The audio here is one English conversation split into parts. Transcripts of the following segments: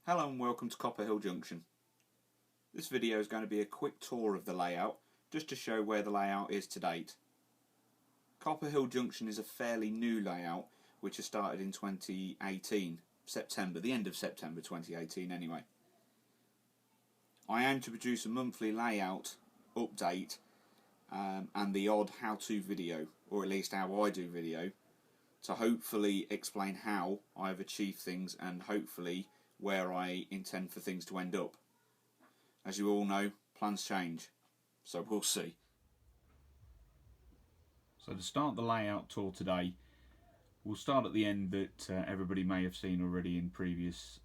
Hello and welcome to Copperhill Junction. This video is going to be a quick tour of the layout, just to show where the layout is to date. Copperhill Junction is a fairly new layout, which has started in 2018, September, the end of September 2018 anyway. I aim to produce a monthly layout update and the odd how-to video, or at least how I do video, to hopefully explain how I've achieved things and hopefully where I intend for things to end up. As you all know, plans change, so we'll see. So to start the layout tour today, we'll start at the end that everybody may have seen already in previous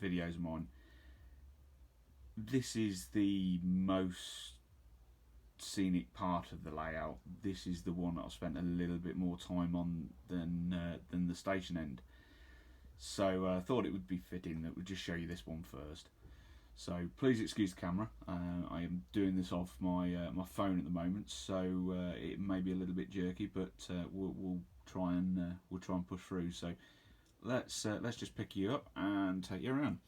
videos of mine. This is the most scenic part of the layout. This is the one that I've spent a little bit more time on than the station end. So I thought it would be fitting that we'd just show you this one first. So please excuse the camera. I am doing this off my phone at the moment, so it may be a little bit jerky, but we'll try and push through. So let's just pick you up and take you around.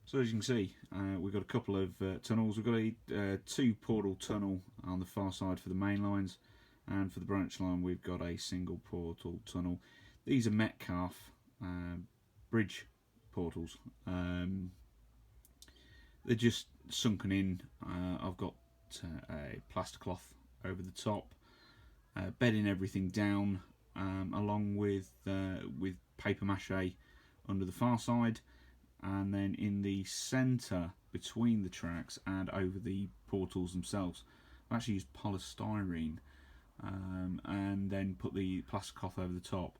So as you can see, we've got a couple of tunnels. We've got a two-portal tunnel on the far side for the main lines, and for the branch line we've got a single portal tunnel. These are Metcalfe bridge portals. They're just sunken in. I've got a plaster cloth over the top, bedding everything down, along with paper mache under the far side, and then in the centre between the tracks and over the portals themselves, I've actually used polystyrene, and then put the plaster cloth over the top.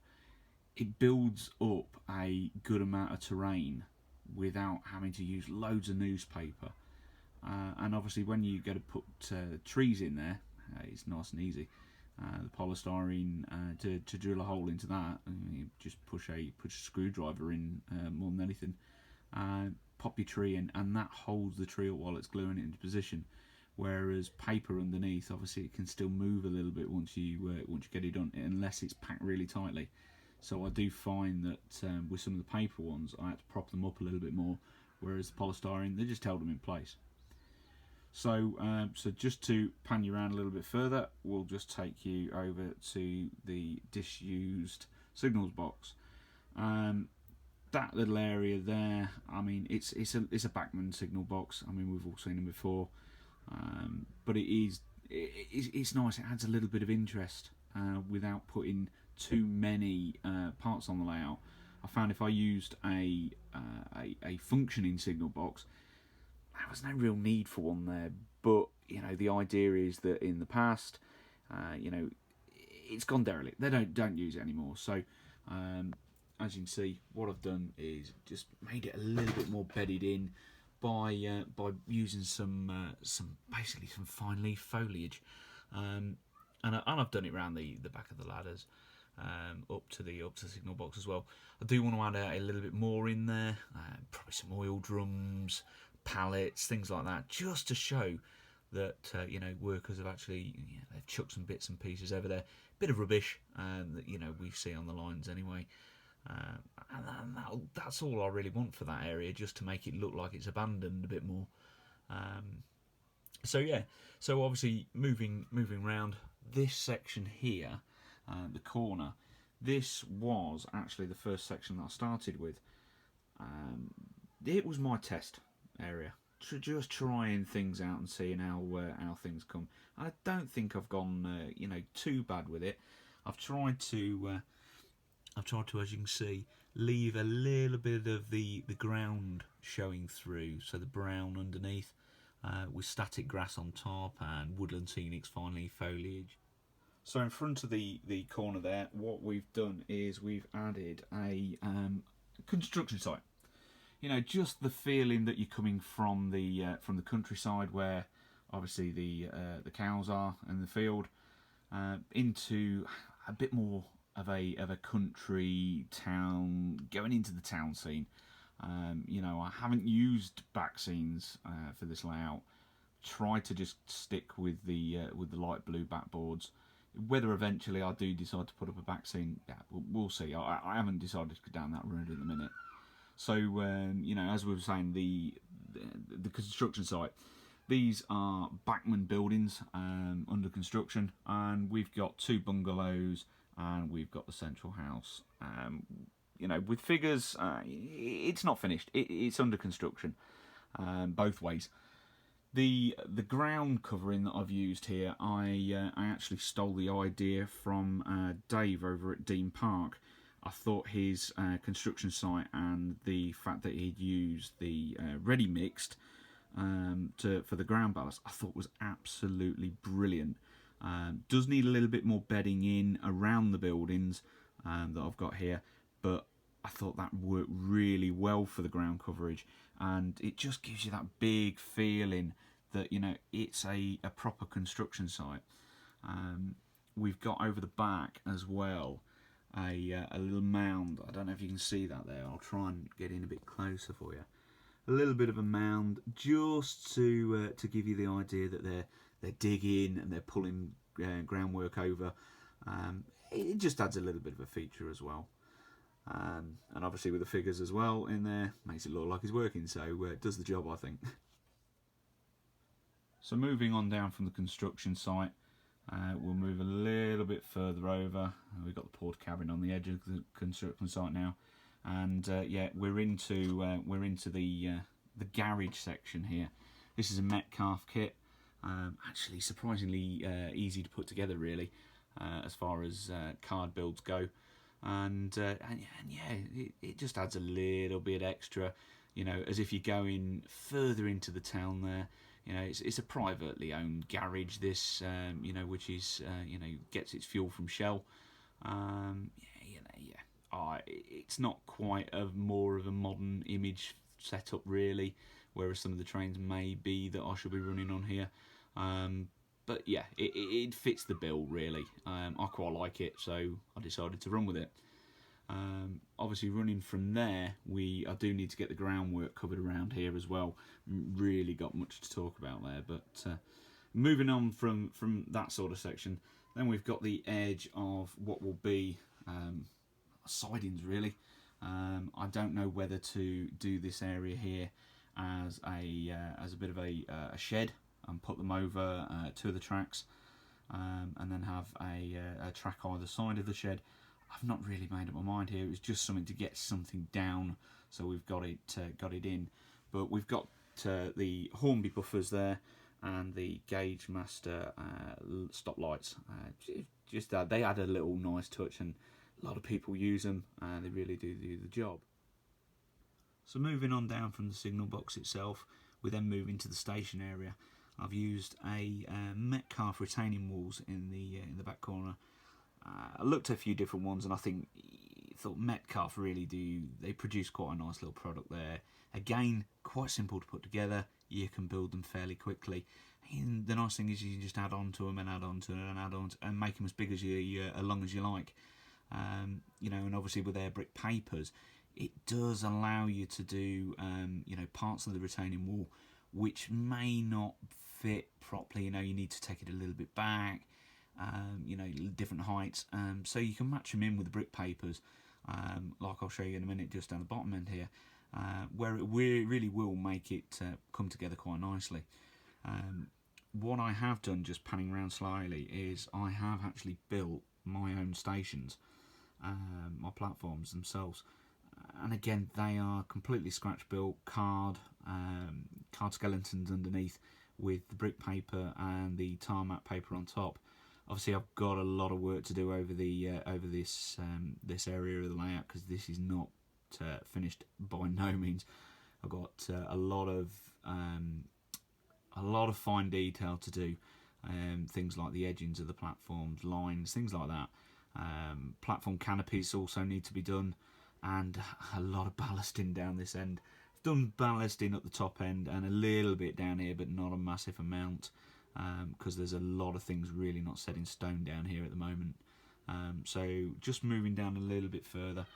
It builds up a good amount of terrain without having to use loads of newspaper, and obviously when you go to put trees in there, it's nice and easy. The polystyrene, to drill a hole into that, you just push a screwdriver in, more than anything, pop your tree in, and that holds the tree up while it's gluing it into position. Whereas paper underneath, obviously it can still move a little bit once you get it done, unless it's packed really tightly. So I do find that with some of the paper ones, I had to prop them up a little bit more, whereas the polystyrene, they just held them in place. So, so just to pan you around a little bit further, we'll just take you over to the disused signals box. That little area there, I mean, it's a Bachmann signal box. I mean, we've all seen them before, but it's nice. It adds a little bit of interest without putting too many parts on the layout. I found if I used a functioning signal box, there was no real need for one there. But you know, the idea is that in the past, you know, it's gone derelict. They don't use it anymore. So as you can see, what I've done is just made it a little bit more bedded in by using some basically some fine leaf foliage, and I've done it around the back of the ladders, up to the signal box as well. I do want to add a little bit more in there, probably some oil drums, pallets, things like that, just to show that you know, workers have actually, you know, they've chucked some bits and pieces over there, bit of rubbish that, you know, we see on the lines anyway. And that's all I really want for that area, just to make it look like it's abandoned a bit more. So yeah, so obviously moving around this section here, the corner, this was actually the first section that I started with. It was my test area, just trying things out and seeing how things come. I don't think I've gone you know, too bad with it. I've tried to, as you can see, leave a little bit of the ground showing through, so the brown underneath, with static grass on top and woodland scenics fine leaf foliage. So in front of the corner there, what we've done is we've added a construction site. You know, just the feeling that you're coming from the countryside, where obviously the cows are in the field, into a bit more of a country town, going into the town scene. You know, I haven't used back scenes for this layout. Tried to just stick with the light blue backboards. Whether eventually I do decide to put up a back scene, yeah, we'll see. I haven't decided to go down that road at the minute. So you know, as we were saying, the construction site. These are Bachmann buildings under construction, and we've got 2 bungalows, and we've got the central house. You know, with figures, it's not finished. It's under construction, both ways. The ground covering that I've used here, I actually stole the idea from Dave over at Dean Park. I thought his construction site and the fact that he'd used the ready mixed for the ground ballast, I thought was absolutely brilliant. Does need a little bit more bedding in around the buildings that I've got here, but I thought that worked really well for the ground coverage, and it just gives you that big feeling that, you know, it's a proper construction site. We've got over the back as well a little mound. I don't know if you can see that there. I'll try and get in a bit closer for you. A little bit of a mound, just to give you the idea that they're digging and they're pulling groundwork over. It just adds a little bit of a feature as well. And obviously with the figures as well in there, makes it look like it's working, so it does the job, I think. So moving on down from the construction site, we'll move a little bit further over. We've got the port cabin on the edge of the construction site now, and yeah, we're into the garage section here. This is a Metcalfe kit. Actually, surprisingly easy to put together, really, as far as card builds go. And yeah, it just adds a little bit extra, you know, as if you're going further into the town there. You know, it's a privately owned garage, this, you know, which is, you know, gets its fuel from Shell. It's not quite more of a modern image setup, really, whereas some of the trains may be that I should be running on here. But yeah, it fits the bill, really. I quite like it, so I decided to run with it. Obviously, running from there, I do need to get the groundwork covered around here as well. Really got much to talk about there, but moving on from that sort of section, then we've got the edge of what will be sidings, really. I don't know whether to do this area here as a bit of a shed and put them over 2 of the tracks, and then have a track either side of the shed. I've not really made up my mind here. It was just something to get something down, so we've got it in. But we've got the Hornby buffers there and the Gauge Master stoplights. Just they add a little nice touch, and a lot of people use them, and they really do the job. So moving on down from the signal box itself, we then move into the station area. I've used a Metcalfe retaining walls in the back corner. I looked at a few different ones, and I thought Metcalfe really they produce quite a nice little product there. Again, quite simple to put together. You can build them fairly quickly. And the nice thing is you can just add on to them and add on to them and add on to, and make them as big as as long as you like. You know, and obviously with their brick papers, it does allow you to do you know, parts of the retaining wall which may not fit properly. You know, you need to take it a little bit back. You know, different heights, so you can match them in with the brick papers, like I'll show you in a minute, just down the bottom end here, where it really will make it come together quite nicely. What I have done, just panning around slightly, is I have actually built my own stations, my platforms themselves, and again they are completely scratch built, card skeletons underneath with the brick paper and the tarmac paper on top. Obviously, I've got a lot of work to do over this area of the layout, because this is not finished by no means. I've got a lot of fine detail to do, things like the edgings of the platforms, lines, things like that. Platform canopies also need to be done, and a lot of ballasting down this end. I've done ballasting at the top end and a little bit down here, but not a massive amount. Because there's a lot of things really not set in stone down here at the moment. So just moving down a little bit further,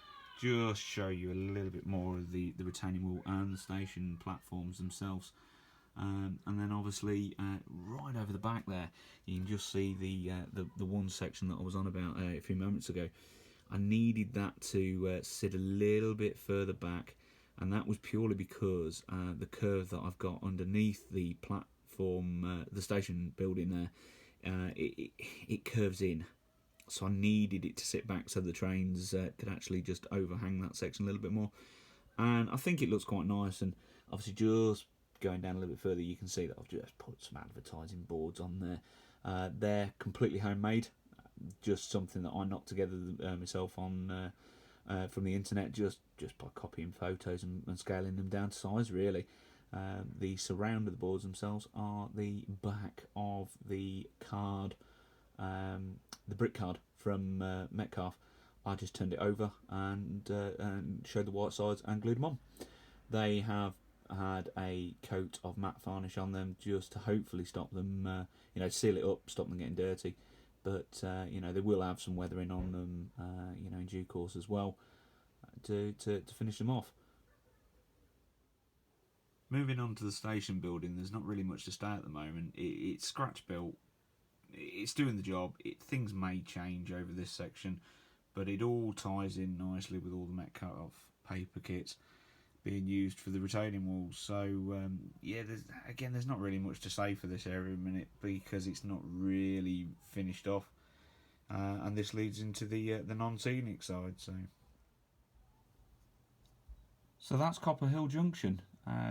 just show you a little bit more of the retaining wall and the station platforms themselves. And then obviously right over the back there, you can just see the one section that I was on about a few moments ago. I needed that to sit a little bit further back, and that was purely because the curve that I've got underneath the platform, the station building there, it curves in. So I needed it to sit back so the trains could actually just overhang that section a little bit more. And I think it looks quite nice. And obviously just going down a little bit further, you can see that I've just put some advertising boards on there. They're completely homemade, just something that I knocked together myself on from the internet, just by copying photos and scaling them down to size, really. The surround of the boards themselves are the back of the card, the brick card from Metcalfe. I just turned it over and showed the white sides and glued them on. They have had a coat of matte varnish on them just to hopefully stop them, seal it up, stop them getting dirty. But they will have some weathering on them, in due course as well, to finish them off. Moving on to the station building, there's not really much to say at the moment. It's scratch built. It's doing the job. Things may change over this section, but it all ties in nicely with all the Metcalfe paper kits being used for the retaining walls. So there's not really much to say for this area a minute because it's not really finished off, and this leads into the non-scenic side. So that's Copper Hill Junction.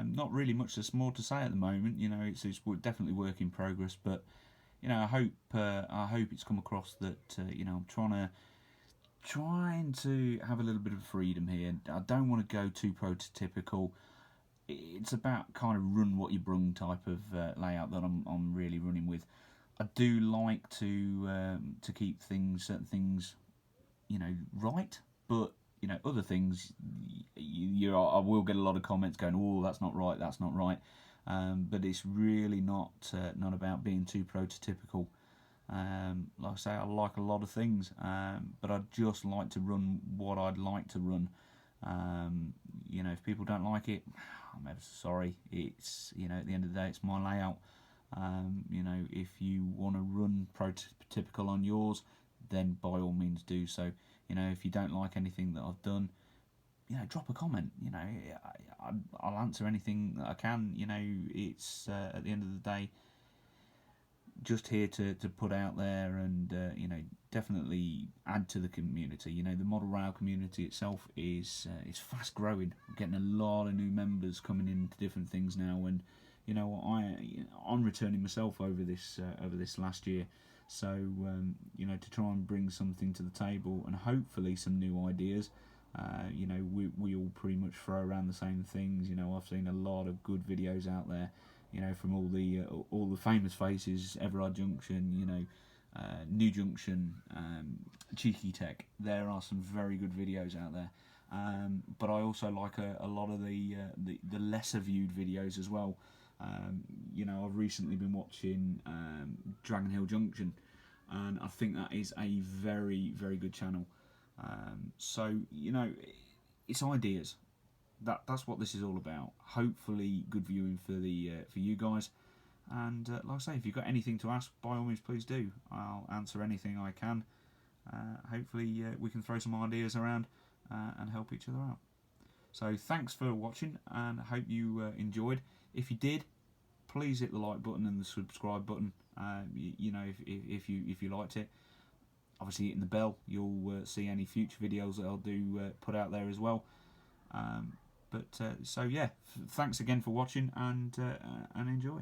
Not really much more to say at the moment. It's definitely work in progress, but I hope it's come across that I'm trying to have a little bit of freedom here. I don't want to go too prototypical. It's about kind of run what you brung type of layout that I'm really running with. I do like to keep certain things, right, but other things, I will get a lot of comments going, "Oh, that's not right, that's not right." But it's really not about being too prototypical. Like I say, I like a lot of things, but I'd just like to run what I'd like to run. If people don't like it, I'm ever so sorry. It's at the end of the day, it's my layout. If you want to run prototypical on yours, then by all means do so. If you don't like anything that I've done, drop a comment. I'll answer anything that I can. It's at the end of the day, just here to put out there and definitely add to the community. The model rail community itself is fast growing. I'm getting a lot of new members coming into different things now, and I'm returning myself over this last year. So to try and bring something to the table and hopefully some new ideas. We all pretty much throw around the same things. I've seen a lot of good videos out there. From all the famous faces, Everard Junction, New Junction, Cheeky Tech. There are some very good videos out there. But I also like a lot of the lesser viewed videos as well. I've recently been watching Dragon Hill Junction, and I think that is a very, very good channel. It's ideas. That's what this is all about. Hopefully, good viewing for you guys. And like I say, if you've got anything to ask, by all means, please do. I'll answer anything I can. Hopefully, we can throw some ideas around and help each other out. So thanks for watching, and I hope you enjoyed. If you did, please hit the like button and the subscribe button. If you liked it. Obviously, hitting the bell, you'll see any future videos that I'll do put out there as well. Thanks again for watching, and enjoy.